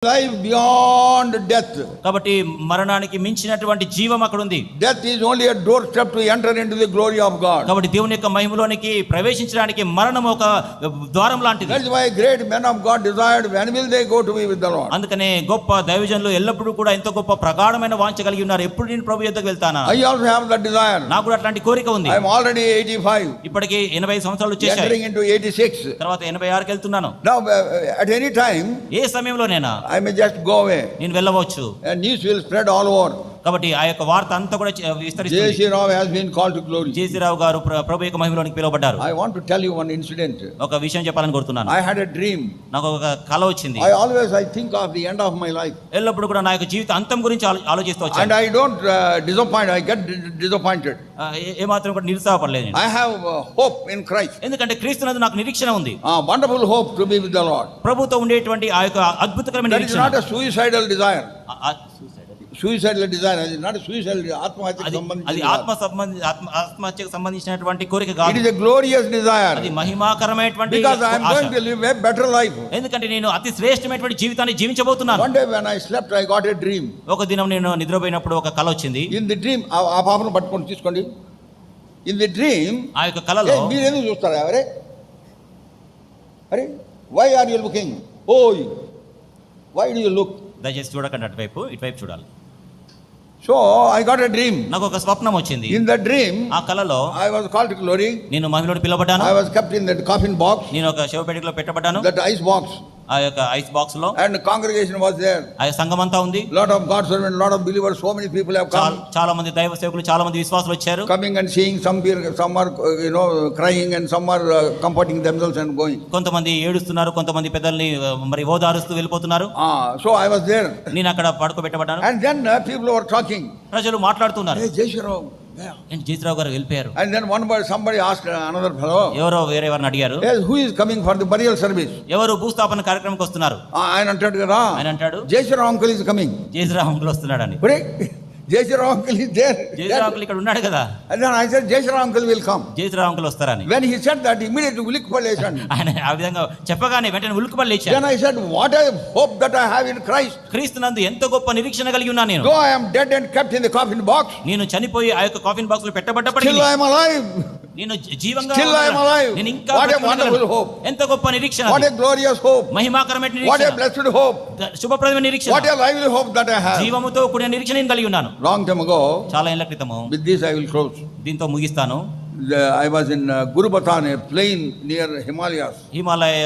Life beyond death. కాబట్టి మరణానికి మించినటువంటి జీవం అక్కడ ఉంది. Death is only a doorstep to enter into the glory of God. కాబట్టి దేవుని యొక్క మహిమలోనికి ప్రవేశించడానికి మరణం ఒక ద్వారం లాంటిది. That is why great men of God desired when will they go to be with the Lord. అందుకనే గొప్ప దైవజనులు ఎల్లప్పుడూ కూడా ఎంతో గొప్ప ప్రగాఢమైన వాంఛ కలిగి ఉన్నారు. ఎప్పుడు నేను ప్రభు యొద్దకు వెళ్తానా? I also have that desire. నాకు కూడా అట్లాంటి కోరిక ఉంది. I am already 85. ఇప్పటికి 80 సంవత్సరాలు వచ్చేసాయి. Entering into 86. తర్వాత 86కి వెళ్తున్నాను. Now at any time ఏ సమయంలోనైనా I may just go away. నేను వెళ్ళవచ్చు. And news will spread all over. కాబట్టి ఆ యొక్క వార్త అంతా కూడా విస్తరిస్తుంది. J.C. Rao has been called to glory. J.C. రావు గారు ప్రభు యొక్క మహిమలోనికి పిలువబడ్డారు. I want to tell you one incident. ఒక విషయం చెప్పాలని కోరుతున్నాను. I had a dream. నాకు ఒక కల వచ్చింది. I think of the end of my life. ఎల్లప్పుడు కూడా నా యొక్క జీవిత అంతం గురించి ఆలోచిస్తూ వచ్చాను. And I don't disappoint. I get disappointed. ఏ మాత్రం కూడా నిరుత్సాహపడలేదు నేను. I have hope in Christ. ఎందుకంటే క్రీస్తునందు నాకు నిరీక్షణ ఉంది. Wonderful hope to be with the Lord. ప్రభుతో ఉండేటువంటి ఆ యొక్క అద్భుతకరమైన నిరీక్షణ. That is not a suicidal desire. Suicidal desire is not a suicidal ఆత్మహత్యకు సంబంధించిన. అది ఆత్మహత్యకు సంబంధించినటువంటి కోరిక కాదు. It is a glorious desire. అది మహిమాకరమైనటువంటి ఆశ. Because I am going to live a better life. ఎందుకంటే నేను అతి శ్రేష్టమైనటువంటి జీవితాన్ని జీవించబోతున్నాను. One day when I slept I got a dream. ఒక దినం నేను నిద్రపోయినప్పుడు ఒక కల వచ్చింది. In the dream ఆ పాపను పట్టుకొని తీసుకోండి. In the dream ఆ యొక్క కలలో మీరు ఎందుకు చూస్తారా? అరే why are you looking? Oh, why do you look? దయచేసి చూడకండి అటువైపు, ఇటువైపు చూడాలి. So I got a dream. నాకు ఒక స్వప్నం వచ్చింది. In the dream ఆ కలలో I was called to glory. నేను మహిమలోకి పిలువబడ్డాను. I was kept in that coffin box. నేను ఒక శవపేటికలో పెట్టబడ్డాను. That ice box. ఆ యొక్క ఐస్ బాక్స్ లో. And congregation was there. ఆ సంఘం అంతా ఉంది. Lot of God's servants, lot of believers, so many people have come. చాలా మంది దైవ సేవకులు, చాలా మంది విశ్వాసులు వచ్చారు. Coming and seeing some are crying and some are comforting themselves and going. కొంతమంది ఏడుస్తున్నారు, కొంతమంది పెద్దల్ని మరి ఓదారుస్తూ వెళ్ళిపోతున్నారు. So I was there. నేను అక్కడ పడుకోబెట్టబడ్డాను. And then people were talking. ప్రజలు మాట్లాడుతున్నారు. Hey J.C. Rao. జయశ్రావు గారు వెళ్ళిపోయారు. And then somebody asked another fellow. ఎవరో వేరే వారిని అడిగారు. Yes, who is coming for the burial service? ఎవరు భూస్థాపన కార్యక్రమానికి వస్తున్నారు? ఆయన అంటాడు కదా. ఆయన అంటాడు J.C. Rao uncle is coming. జయశ్రావు అంకుల్ వస్తున్నాడని. J.C. Rao uncle is there. జయశ్రావు అంకుల్ ఇక్కడ ఉన్నాడు కదా. And then I said J.C. Rao uncle will come. జయశ్రావు అంకుల్ వస్తారని. When he said that, immediately ఉలిక్కిపడి లేచాడు. ఆయన ఆ విధంగా చెప్పగానే వెంటనే ఉలిక్కిపడి లేచాడు. Then I said, what a hope that I have in Christ. క్రీస్తునందు ఎంత గొప్ప నిరీక్షణ కలిగి ఉన్నాను నేను. Though I am dead and kept in the coffin box. నేను చనిపోయి ఆ యొక్క కాఫిన్ బాక్స్ లో పెట్టబడ్డప్పటికీ Still I am alive. నేను జీవంగా Still I am alive. నేను ఇంకా What a wonderful hope. ఎంత గొప్ప నిరీక్షణ. What a glorious hope. మహిమాకరమైన What నిరీక్షణ. a blessed hope. శుభప్రదమైన నిరీక్షణ. What a lively hope that I have. జీవముతో కూడిన నిరీక్షణ నేను కలిగి ఉన్నాను. Long time ago. చాలా ఏళ్ల క్రితము. With this I will close. దీంతో ముగిస్తాను. I was in Gurubatan, a plain near Himalayas. Himalaya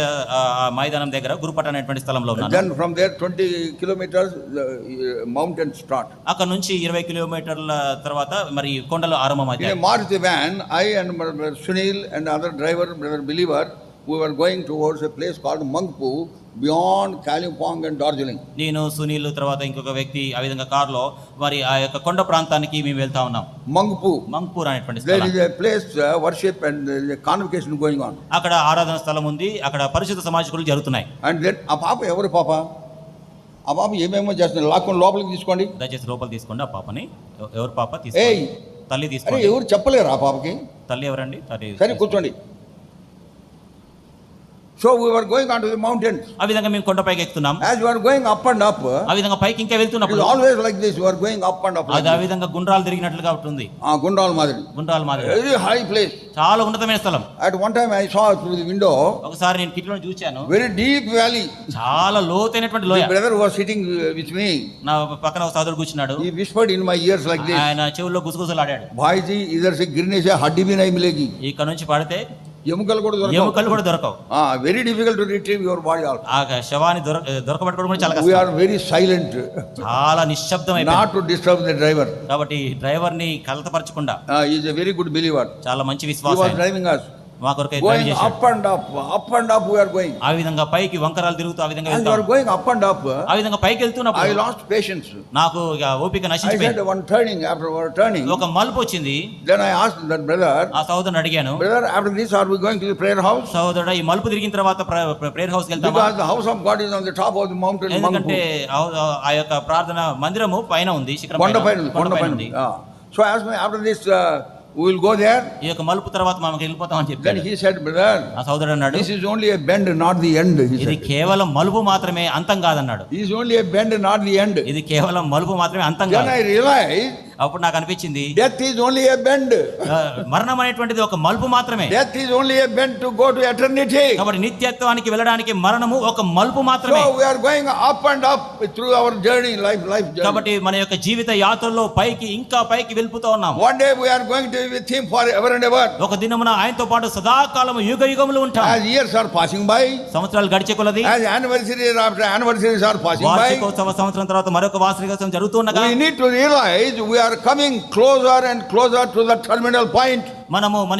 మైదానం దగ్గర గురుపట అనేటువంటి స్థలంలో ఉన్నాను. Then from there 20 kilometers mountains start. అక్కడ నుంచి 20 కిలోమీటర్ల తర్వాత మరి కొండలు ఆరంభమవుతాయి. In a Maruti van, I and Sunil and other driver, brother believer, we were going towards a place called Mangpu, beyond Kalimpong and Darjeeling. నేను సునీల్ తర్వాత ఇంకొక వ్యక్తి ఆ విధంగా కార్లో మరి ఆ యొక్క కొండ ప్రాంతానికి మేము వెళ్తా ఉన్నాం. మంగ్పూర్ అనేటువంటి స్థలం. There is a place worship and there is a convocation going on. అక్కడ ఆరాధన స్థలం ఉంది, అక్కడ పరిశుద్ధ సమాజకులు జరుగుతున్నాయి. And then ఆ పాప ఎవరు పాప? ఆ పాప ఏమేమో చేస్తున్నారు, లాక్కొని లోపలికి తీసుకోండి. దయచేసి లోపల తీసుకోండి ఆ పాపని. ఎవరు పాప? తీసుకోండి. తల్లి తీసుకోండి. ఎవరు చెప్పలేరు ఆ పాపకి? తల్లి ఎవరండి? సరే కూర్చోండి. So we were going onto the mountains. ఆ విధంగా మేము కొండపైకి ఎక్కుతున్నాం. As we were going up and up, ఆ విధంగా పైకి ఇంకా వెళ్తున్నప్పుడు it is always like this, we are going up and up. అది ఆ విధంగా గుండ్రాలు తిరిగినట్లుగా ఉంటుంది. గుండ్రాల మాదిరి. Very high place. చాలా ఉన్నతమైన స్థలం. At one time I saw through the window. ఒకసారి నేను కిటికీలో చూశాను. Very deep valley. చాలా లోతైనటువంటి లోయ. The brother was sitting with me. నా పక్కన ఒక సోదరుడు కూర్చున్నాడు. He whispered in my ears like this. ఆయన చెవుల్లో గుసగుసలాడాడు. భాయిజీ ఇదర్ సే గిర్నే సే హడ్డీ భీ నహీ మిలేగి. ఇక్కడ నుంచి పడితే ఎముకలు కూడా దొరకవు. Very difficult to retrieve your body also. ఆ శవాన్ని దొరకబట్టుకోవడం కూడా చాలా కష్టం. We are very silent. చాలా నిశ్శబ్దమైపోయింది. Not to disturb the driver. కాబట్టి డ్రైవర్ ని కలతపరచకుండా. He is a very good believer. చాలా మంచి విశ్వాసి. He was driving us. మా కొరకు going up and up we are going. ఆ విధంగా పైకి వంకరాలు తిరుగుతూ ఆ విధంగా వెళ్తాం. We are going up and up. ఆ విధంగా పైకి వెళ్తున్నప్పుడు I lost patience. నాకు ఓపిక నశించిపోయింది. I said one turning, after one turning, ఒక మలుపు వచ్చింది. Then I asked that brother, ఆ సోదరుని అడిగాను, brother, after this are we going to the prayer house? సోదరుడా, ఈ మలుపు తిరిగిన తర్వాత ప్రేయర్ హౌస్ కి వెళ్తామా? Because the house of God is on the top of the mountain. ఎందుకంటే ఆ యొక్క ప్రార్థన మందిరము పైన ఉంది, శిఖరం కొండపైన ఉంది. So I asked me after this we will go there. ఈ యొక్క మలుపు తర్వాత మనం వెళ్ళిపోతామని Then చెప్పాడు. he said, brother, ఆ సోదరుడు అన్నాడు, this is only a bend, not the end. He ఇది said. కేవలం మలుపు మాత్రమే, అంతం కాదన్నాడు. It is only a bend, not the end. ఇది కేవలం మలుపు మాత్రమే, అంతం Then కాదు. I realized అప్పుడు నాకు అనిపించింది, death is only a bend. మరణం అనేటువంటిది ఒక మలుపు మాత్రమే. Death is only a bend to go to eternity. కాబట్టి నిత్యత్వానికి వెళ్ళడానికి మరణము ఒక మలుపు మాత్రమే. So we are going up and up through our journey, life journey. కాబట్టి మన యొక్క జీవిత యాత్రలో పైకి ఇంకా పైకి వెళ్ళిపోతూ ఉన్నాం. One day we are going to be with him for ever and ever. ఒక దినమున ఆయనతో పాటు సదాకాలము యుగ యుగములు ఉంటాం. As years are passing by, సంవత్సరాలు గడిచే కొలది, as anniversaries after anniversaries are passing by, వార్షికోత్సవ సంవత్సరం తర్వాత మరొక వార్షికోత్సవం జరుగుతుండగా we need to realize we are coming closer and closer to the terminal point. మనము మన